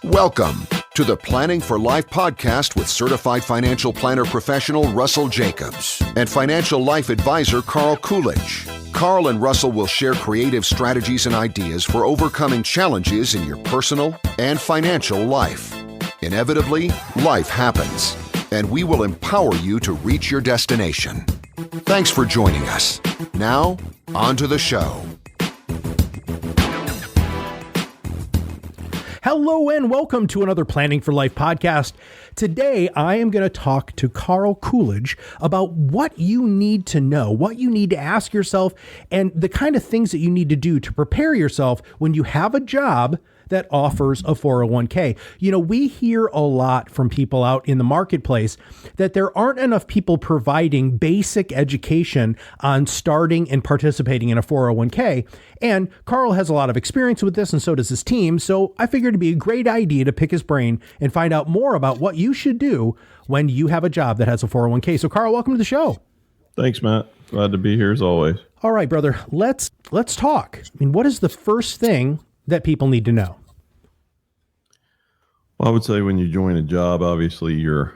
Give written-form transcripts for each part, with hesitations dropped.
Welcome to the Planning for Life podcast with certified financial planner professional Russell Jacobs and financial life advisor Carl Coolidge. Carl and Russell will share creative strategies and ideas for overcoming challenges in your personal and financial life. Inevitably, life happens, and we will empower you to reach your destination. Thanks for joining us. Now, on to the show. Hello and welcome to another Planning for Life podcast. Today, I am going to talk to Carl Coolidge about what you need to know, what you need to ask yourself, and the kind of things that you need to do to prepare yourself when you have a job that offers a 401k. You know, we hear a lot from people out in the marketplace that there aren't enough people providing basic education on starting and participating in a 401k. And Carl has a lot of experience with this, and so does his team. So I figured it'd be a great idea to pick his brain and find out more about what you should do when you have a job that has a 401k. So Carl, welcome to the show. Thanks, Matt. Glad to be here as always. All right, brother, let's talk. I mean, what is the first thing that people need to know? Well, I would say when you join a job, obviously or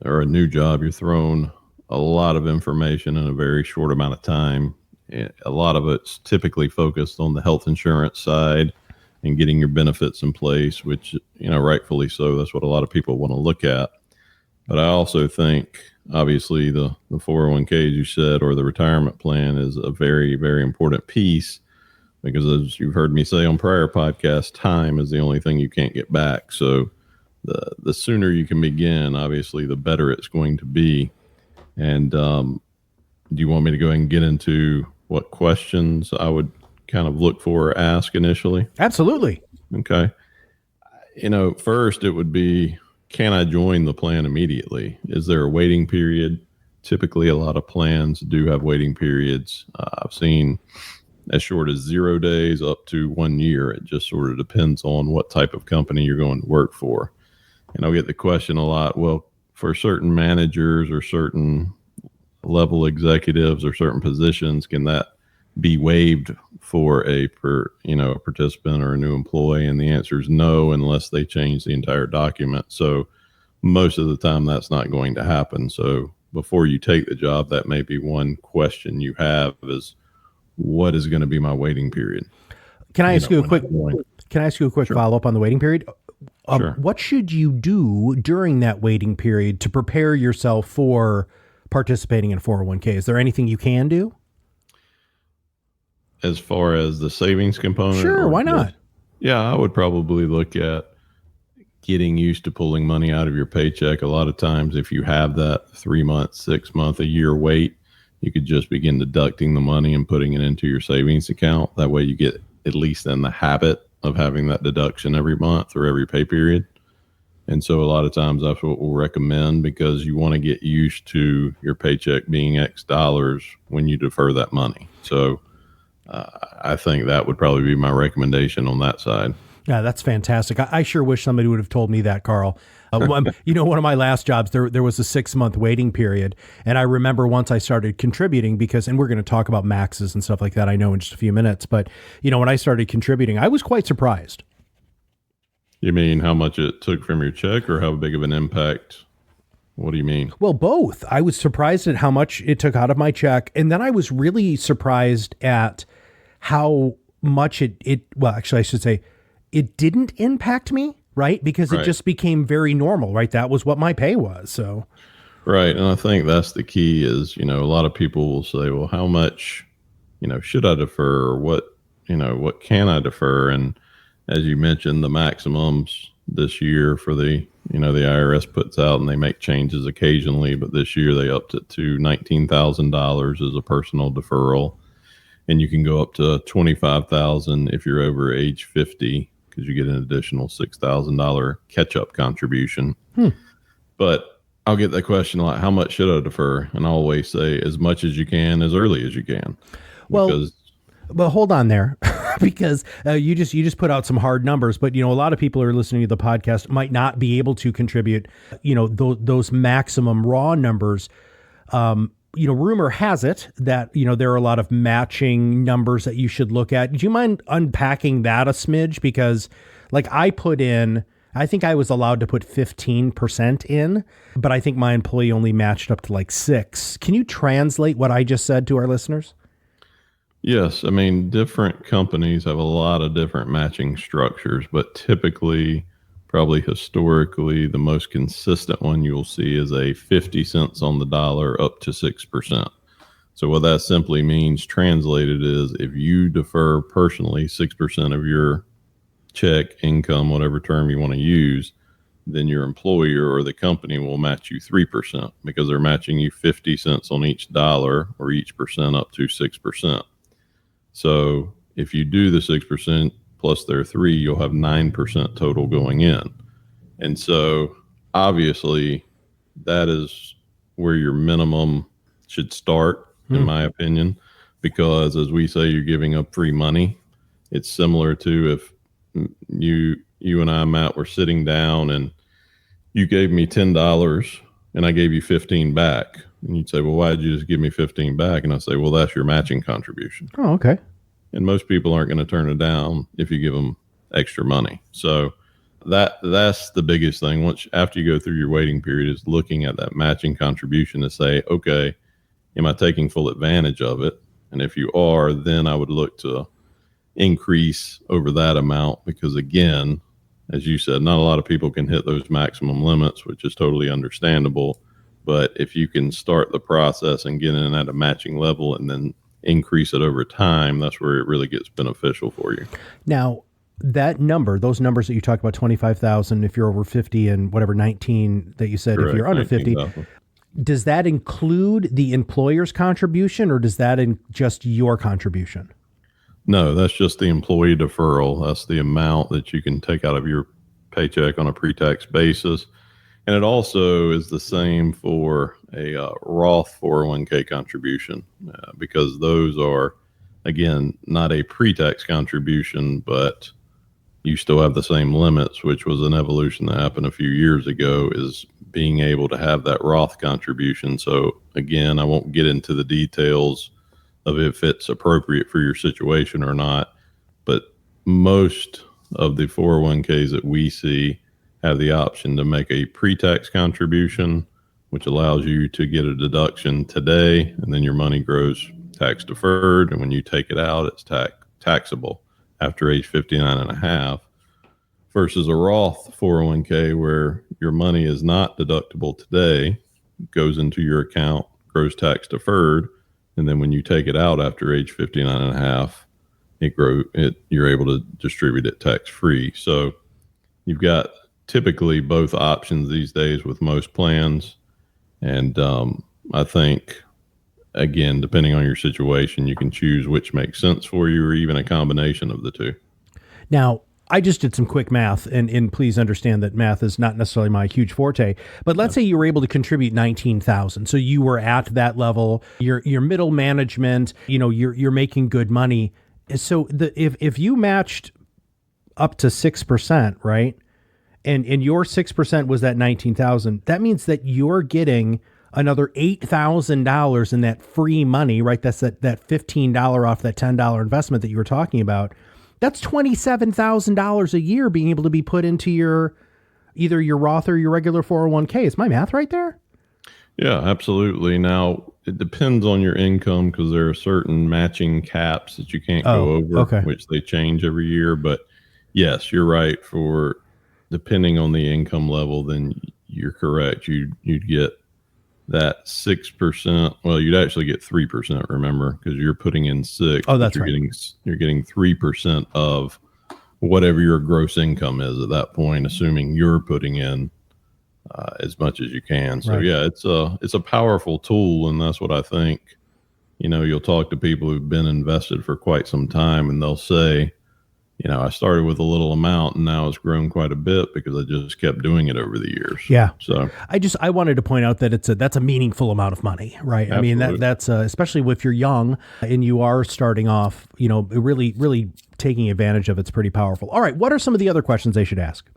a new job, you're thrown a lot of information in a very short amount of time. A lot of it's typically focused on the health insurance side and getting your benefits in place, which, you know, rightfully so. That's what a lot of people want to look at. But I also think, obviously, the 401k, as you said, or the retirement plan is a very, very important piece. Because as you've heard me say on prior podcasts, time is the only thing you can't get back. So the sooner you can begin, obviously, the better it's going to be. And do you want me to go ahead and get into what questions I would kind of look for or ask initially? Absolutely. Okay. You know, first it would be, can I join the plan immediately? Is there a waiting period? Typically, a lot of plans do have waiting periods. I've seen as short as 0 days up to 1 year. It just sort of depends on what type of company you're going to work for. And I'll get the question a lot, well, for certain managers or certain level executives or certain positions, can that be waived for a participant or a new employee? And the answer is no, unless they change the entire document. So most of the time that's not going to happen. So before you take the job, that may be one question you have is, what is going to be my waiting period? Can I ask you a quick Sure. follow-up on the waiting period? Sure. What should you do during that waiting period to prepare yourself for participating in 401k? Is there anything you can do? As far as the savings component? Sure, why not? Yeah, I would probably look at getting used to pulling money out of your paycheck. A lot of times, if you have that 3 month, 6 month, a year wait, you could just begin deducting the money and putting it into your savings account. That way you get at least in the habit of having that deduction every month or every pay period. And so a lot of times that's what we'll recommend, because you want to get used to your paycheck being X dollars when you defer that money. So I think that would probably be my recommendation on that side. Yeah, that's fantastic. I sure wish somebody would have told me that, Carl. One of my last jobs, there was a 6 month waiting period. And I remember once I started contributing and we're going to talk about maxes and stuff like that, I know, in just a few minutes. But, when I started contributing, I was quite surprised. You mean how much it took from your check, or how big of an impact? What do you mean? Well, both. I was surprised at how much it took out of my check. And then I was really surprised at how much I should say, it didn't impact me, right? Because it just became very normal, right? That was what my pay was. So, right. And I think that's the key is, a lot of people will say, well, how much, should I defer, or what can I defer? And as you mentioned, the maximums this year for the IRS puts out, and they make changes occasionally, but this year they upped it to $19,000 as a personal deferral. And you can go up to $25,000 if you're over age 50, because you get an additional $6,000 catch-up contribution. But I'll get that question a lot, how much should I defer? And I always say as much as you can, as early as you can. Well, hold on there, because you just put out some hard numbers, but a lot of people who are listening to the podcast might not be able to contribute, those maximum raw numbers. Rumor has it that, there are a lot of matching numbers that you should look at. Do you mind unpacking that a smidge? Because like I put in I think I was allowed to put 15% in, but I think my employee only matched up to like 6. Can you translate what I just said to our listeners? Yes. I mean, different companies have a lot of different matching structures, but typically, probably historically, the most consistent one you'll see is a 50 cents on the dollar up to 6%. So what that simply means translated is if you defer personally 6% of your check, income, whatever term you want to use, then your employer or the company will match you 3% because they're matching you 50 cents on each dollar or each percent up to 6%. So if you do the 6% plus their 3, you'll have 9% total going in. And so obviously that is where your minimum should start, in my opinion, because as we say, you're giving up free money. It's similar to if you and I, Matt, were sitting down and you gave me $10 and I gave you 15 back. And you'd say, well, why did you just give me 15 back? And I say, well, that's your matching contribution. Oh, okay. And most people aren't going to turn it down if you give them extra money. So that's the biggest thing. Once after you go through your waiting period is looking at that matching contribution to say, okay, am I taking full advantage of it? And if you are, then I would look to increase over that amount because, again, as you said, not a lot of people can hit those maximum limits, which is totally understandable. But if you can start the process and get in at a matching level and then increase it over time, that's where it really gets beneficial for you. Now, that number, those numbers that you talked about, 25,000 if you're over 50 and whatever 19 that you said Correct, if you're under 50, does that include the employer's contribution or does that just your contribution? No, that's just the employee deferral. That's the amount that you can take out of your paycheck on a pre-tax basis. And it also is the same for a Roth 401k contribution because those are, again, not a pre-tax contribution, but you still have the same limits, which was an evolution that happened a few years ago, is being able to have that Roth contribution. So again, I won't get into the details of if it's appropriate for your situation or not, but most of the 401ks that we see have the option to make a pre-tax contribution, which allows you to get a deduction today, and then your money grows tax deferred. And when you take it out, it's taxable after age 59 and a half, versus a Roth 401k where your money is not deductible today, goes into your account, grows tax deferred. And then when you take it out after age 59 and a half, you're able to distribute it tax free. So you've got typically both options these days with most plans. And I think, again, depending on your situation, you can choose which makes sense for you or even a combination of the two. Now, I just did some quick math, and please understand that math is not necessarily my huge forte, but let's say you were able to contribute 19,000. So you were at that level, your middle management, you're making good money. So if you matched up to 6%, right? And your 6% was that 19,000, that means that you're getting another $8,000 in that free money, right? That's that $15 off that $10 investment that you were talking about. That's $27,000 a year being able to be put into either your Roth or your regular 401k. Is my math right there? Yeah, absolutely. Now, it depends on your income because there are certain matching caps that you can't go over, which they change every year. But yes, you're right. Depending on the income level, then you're correct. You'd get that 6%. Well, you'd actually get 3%, remember, because you're putting in 6. Oh, that's right. You're getting 3% of whatever your gross income is at that point, assuming you're putting in as much as you can. So right. Yeah, it's a powerful tool, and that's what I think. You'll talk to people who've been invested for quite some time, and they'll say, I started with a little amount and now it's grown quite a bit because I just kept doing it over the years. Yeah. So I wanted to point out that that's a meaningful amount of money, right? Absolutely. I mean, that's especially if you're young and you are starting off, really, really taking advantage of it's pretty powerful. All right. What are some of the other questions they should ask?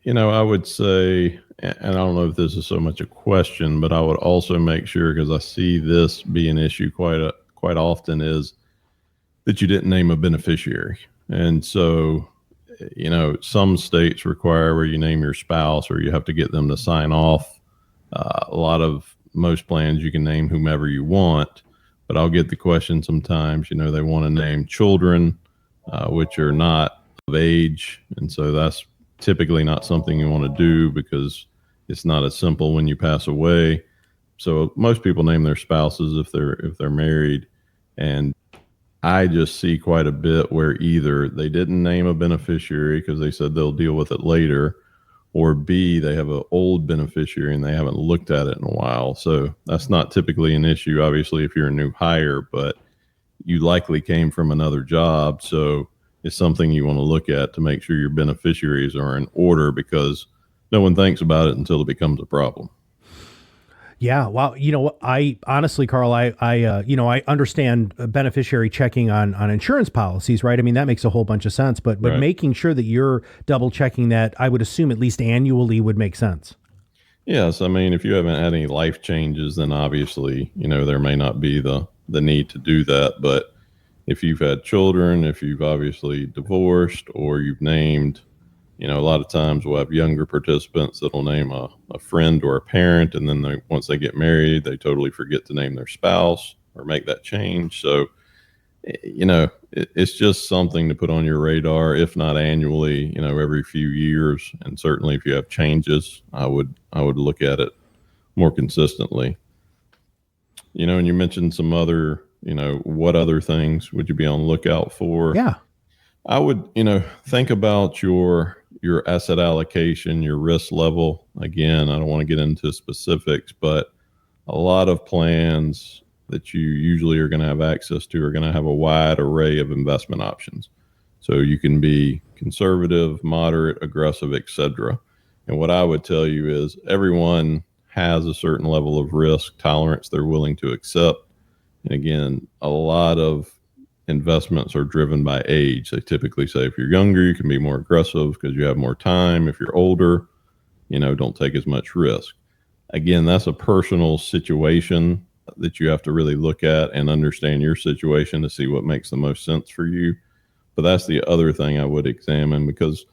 I would say, and I don't know if this is so much a question, but I would also make sure, because I see this be an issue quite often, is that you didn't name a beneficiary. And so some states require where you name your spouse or you have to get them to sign off. Most plans you can name whomever you want, but I'll get the question sometimes, they want to name children, which are not of age. And so that's typically not something you want to do because it's not as simple when you pass away. So most people name their spouses if they're married. And I just see quite a bit where either they didn't name a beneficiary because they said they'll deal with it later, or B, they have an old beneficiary and they haven't looked at it in a while. So that's not typically an issue, obviously, if you're a new hire, but you likely came from another job. So it's something you want to look at to make sure your beneficiaries are in order, because no one thinks about it until it becomes a problem. Yeah. Wow. I honestly, Carl, I understand beneficiary checking on insurance policies, right? I mean, that makes a whole bunch of sense, but Right. making sure that you're double checking that, I would assume at least annually would make sense. Yes. I mean, if you haven't had any life changes, then obviously, there may not be the need to do that. But if you've had children, if you've obviously divorced, or you've named, a lot of times we'll have younger participants that'll name a friend or a parent, and then once they get married, they totally forget to name their spouse or make that change. So, it's just something to put on your radar, if not annually, every few years. And certainly if you have changes, I would look at it more consistently. And you mentioned some other, what other things would you be on the lookout for? Yeah. I would, think about your asset allocation, your risk level. Again, I don't want to get into specifics, but a lot of plans that you usually are going to have access to are going to have a wide array of investment options. So you can be conservative, moderate, aggressive, etc. And what I would tell you is everyone has a certain level of risk tolerance they're willing to accept. And again, a lot of investments are driven by age. They typically say if you're younger, you can be more aggressive because you have more time. If you're older, don't take as much risk. Again, that's a personal situation that you have to really look at and understand your situation to see what makes the most sense for you. But that's the other thing I would examine, because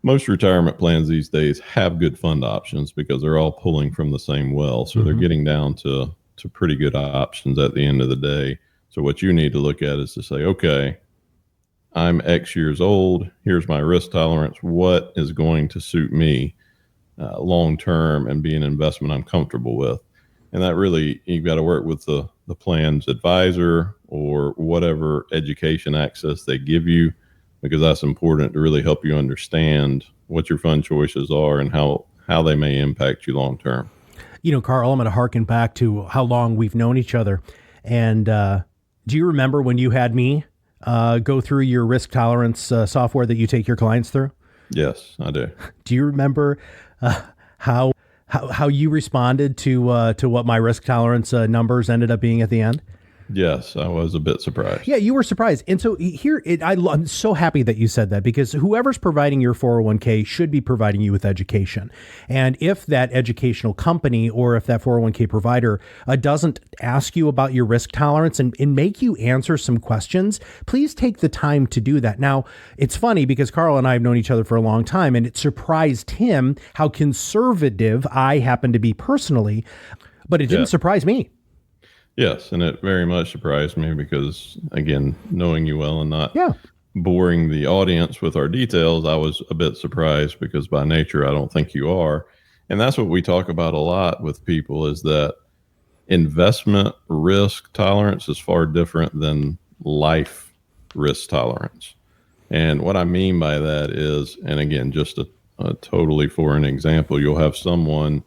most retirement plans these days have good fund options because they're all pulling from the same well. So they're getting down to pretty good options at the end of the day. So what you need to look at is to say, okay, I'm X years old. Here's my risk tolerance. What is going to suit me long term and be an investment I'm comfortable with? And that really, you've got to work with the plan's advisor or whatever education access they give you, because that's important to really help you understand what your fund choices are and how they may impact you long term. Carl, I'm going to harken back to how long we've known each other. And do you remember when you had me go through your risk tolerance software that you take your clients through? Yes, I do. Do you remember how you responded to what my risk tolerance numbers ended up being at the end? Yes, I was a bit surprised. Yeah, you were surprised. And so I'm so happy that you said that, because whoever's providing your 401k should be providing you with education. And if that educational company or if that 401k provider doesn't ask you about your risk tolerance and make you answer some questions, please take the time to do that. Now, it's funny because Carl and I have known each other for a long time, and it surprised him how conservative I happen to be personally, but it didn't surprise me. Yes, and it very much surprised me because, again, knowing you well and not boring the audience with our details, I was a bit surprised because by nature, I don't think you are. And that's what we talk about a lot with people, is that investment risk tolerance is far different than life risk tolerance. And what I mean by that is, and again, just a totally foreign example, you'll have someone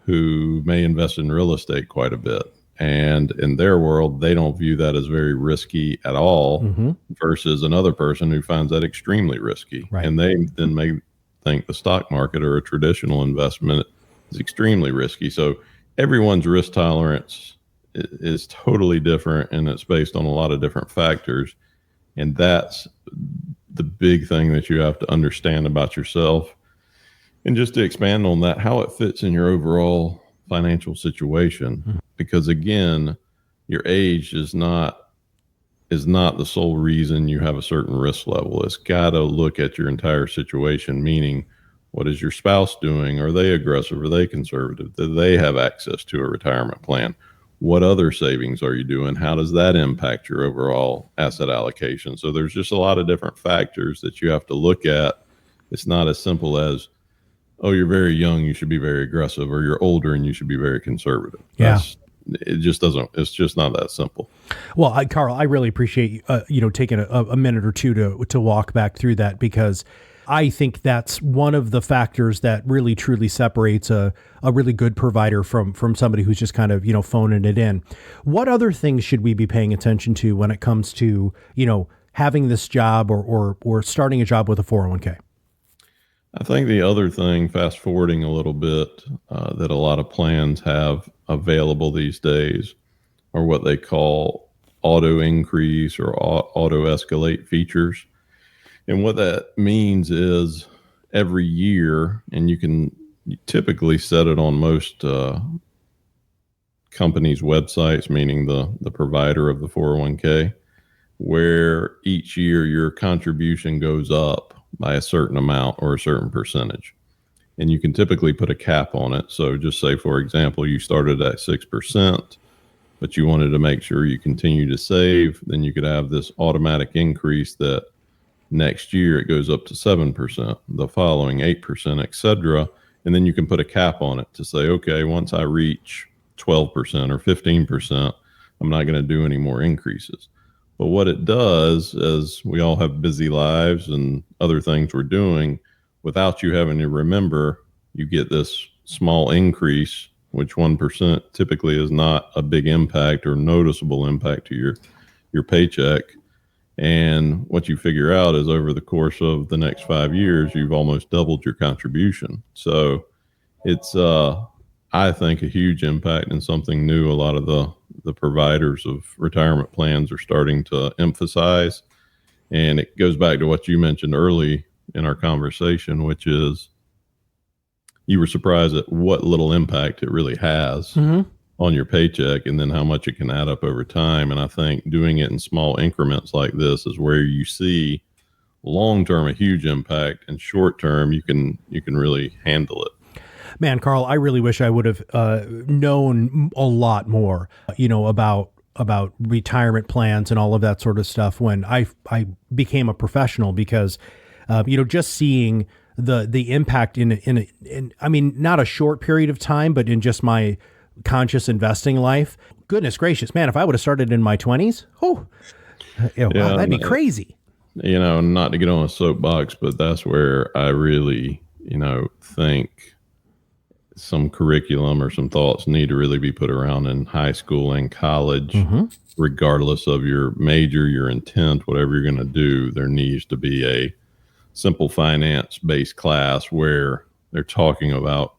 who may invest in real estate quite a bit. And in their world, they don't view that as very risky at all, versus another person who finds that extremely risky. Right. And they then may think the stock market or a traditional investment is extremely risky. So everyone's risk tolerance is totally different, and it's based on a lot of different factors. And that's the big thing that you have to understand about yourself. And just to expand on that, how it fits in your overall financial situation, because again, your age is not is not the sole reason you have a certain risk level. It's got to look at your entire situation, meaning what is your spouse doing? Are they aggressive? Are they conservative? Do they have access to a retirement plan? What other savings are you doing? How does that impact your overall asset allocation? So there's just a lot of different factors that you have to look at. It's not as simple as, oh, you're very young, you should be very aggressive, or you're older and you should be very conservative. Yeah. It just doesn't, it's just not that simple. Well, Carl, I really appreciate taking a minute or two to walk back through that, because I think that's one of the factors that really truly separates a really good provider from somebody who's just kind of, phoning it in. What other things should we be paying attention to when it comes to, having this job or starting a job with a 401k? I think the other thing, fast forwarding a little bit, that a lot of plans have available these days are what they call auto increase or auto escalate features. And what that means is every year, and you typically set it on most companies' websites, meaning the provider of the 401k, where each year your contribution goes up by a certain amount or a certain percentage. And you can typically put a cap on it. So just say, for example, you started at 6%, but you wanted to make sure you continue to save, then you could have this automatic increase that next year it goes up to 7%, the following 8%, et cetera. And then you can put a cap on it to say, okay, once I reach 12% or 15%, I'm not going to do any more increases. But what it does is we all have busy lives and other things we're doing. Without you having to remember, you get this small increase, which 1% typically is not a big impact or noticeable impact to your paycheck. And what you figure out is over the course of the next 5 years, you've almost doubled your contribution. So it's, I think, a huge impact and something new a lot of the providers of retirement plans are starting to emphasize. And it goes back to what you mentioned early in our conversation, which is you were surprised at what little impact it really has on your paycheck and then how much it can add up over time. And I think doing it in small increments like this is where you see long-term a huge impact, and short-term you can really handle it. Man, Carl, I really wish I would have known a lot more, about retirement plans and all of that sort of stuff when I became a professional, because just seeing the impact in I mean, not a short period of time, but in just my conscious investing life. Goodness gracious, man, if I would have started in my 20s, wow, that'd be crazy. Not to get on a soapbox, but that's where I really, think some curriculum or some thoughts need to really be put around in high school and college, regardless of your major, your intent, whatever you're going to do. There needs to be a simple finance based class where they're talking about,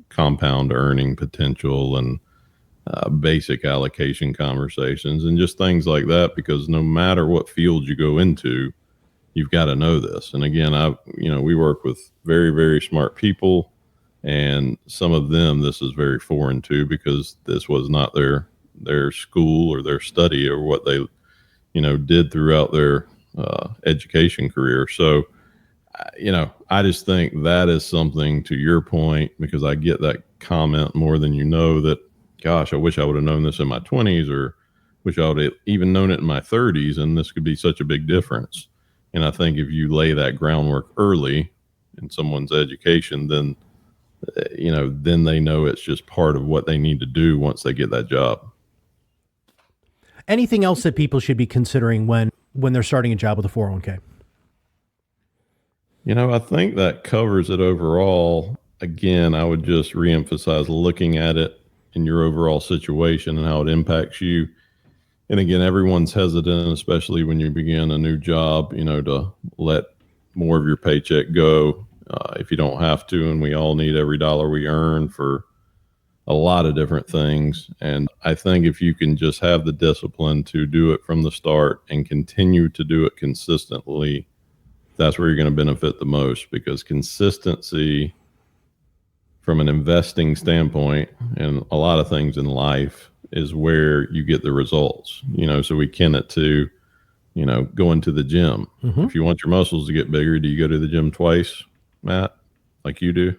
compound earning potential and basic allocation conversations and just things like that, because no matter what field you go into, you've got to know this. And again, we work with very, very smart people, and some of them this is very foreign to, because this was not their school or their study or what they, did throughout their education career. So, I just think that is something, to your point, because I get that comment more than that, gosh, I wish I would have known this in my 20s, or wish I would have even known it in my 30s, and this could be such a big difference. And I think if you lay that groundwork early in someone's education, then then they know it's just part of what they need to do once they get that job. Anything else that people should be considering when they're starting a job with a 401k? I think that covers it overall. Again, I would just reemphasize looking at it in your overall situation and how it impacts you. And again, everyone's hesitant, especially when you begin a new job, to let more of your paycheck go if you don't have to. And we all need every dollar we earn for a lot of different things. And I think if you can just have the discipline to do it from the start and continue to do it consistently, that's where you're going to benefit the most, because consistency from an investing standpoint and a lot of things in life is where you get the results. So we kin it to going to the gym. If you want your muscles to get bigger, do you go to the gym twice, Matt, like you do?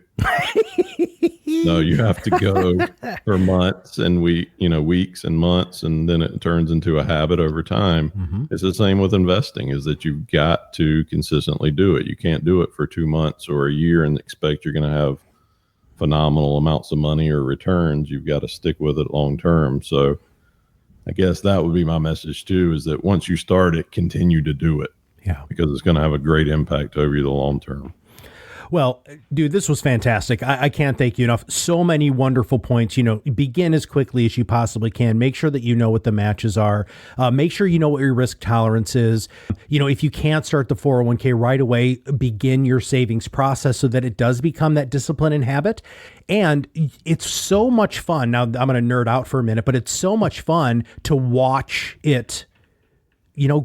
No, you have to go for months and weeks and months, and then it turns into a habit over time. It's the same with investing, is that you've got to consistently do it. You can't do it for 2 months or a year and expect you're going to have phenomenal amounts of money or returns. You've got to stick with it long term. So I guess that would be my message too, is that once you start it, continue to do it. Yeah. Because it's going to have a great impact over you the long term. Well, dude, this was fantastic. I can't thank you enough. So many wonderful points. Begin as quickly as you possibly can. Make sure that you know what the matches are. Make sure you know what your risk tolerance is. If you can't start the 401k right away, begin your savings process so that it does become that discipline and habit. And it's so much fun. Now, I'm going to nerd out for a minute, but it's so much fun to watch it,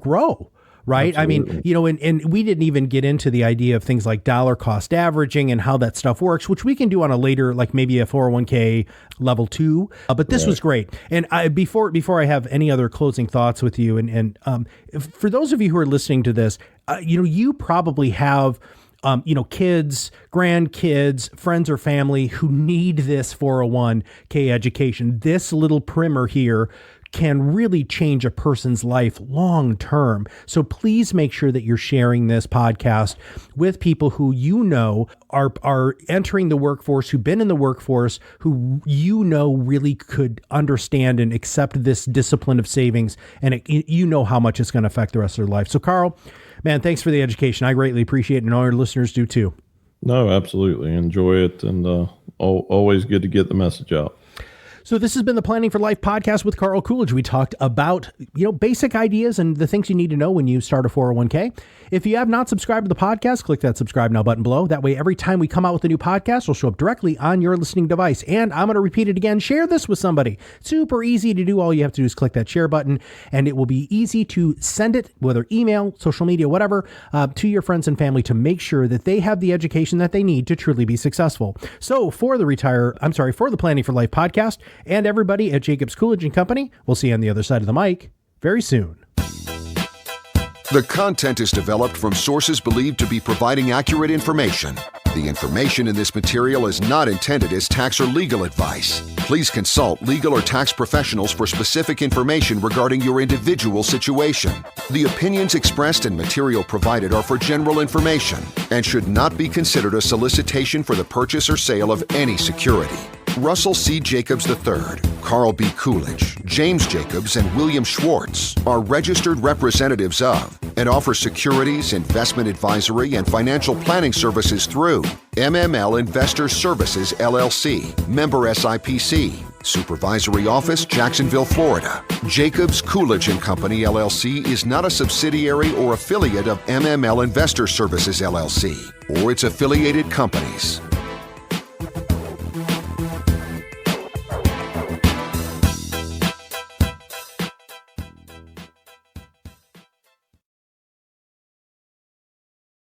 grow. Right. Absolutely. I mean, and we didn't even get into the idea of things like dollar cost averaging and how that stuff works, which we can do on a later, like maybe a 401k level 2. But this was great. And before I have any other closing thoughts with you, and for those of you who are listening to this, you probably have kids, grandkids, friends or family who need this 401k education. This little primer here can really change a person's life long term. So please make sure that you're sharing this podcast with people who are entering the workforce, who've been in the workforce, who really could understand and accept this discipline of savings, and how much it's going to affect the rest of their life. So Carl, man, thanks for the education. I greatly appreciate it, and all your listeners do too. No, absolutely. Enjoy it, and always good to get the message out. So this has been the Planning for Life podcast with Carl Coolidge. We talked about, basic ideas and the things you need to know when you start a 401k. If you have not subscribed to the podcast, click that subscribe now button below. That way, every time we come out with a new podcast, it'll show up directly on your listening device. And I'm going to repeat it again. Share this with somebody. Super easy to do. All you have to do is click that share button, and it will be easy to send it, whether email, social media, whatever, to your friends and family to make sure that they have the education that they need to truly be successful. So for the Planning for Life podcast and everybody at Jacobs Coolidge and Company, we'll see you on the other side of the mic very soon. The content is developed from sources believed to be providing accurate information. The information in this material is not intended as tax or legal advice. Please consult legal or tax professionals for specific information regarding your individual situation. The opinions expressed and material provided are for general information and should not be considered a solicitation for the purchase or sale of any security. Russell C. Jacobs III, Carl B. Coolidge, James Jacobs, and William Schwartz are registered representatives of and offer securities, investment advisory, and financial planning services through MML Investor Services, LLC, member SIPC, Supervisory Office, Jacksonville, Florida. Jacobs Coolidge and Company, LLC is not a subsidiary or affiliate of MML Investor Services, LLC, or its affiliated companies.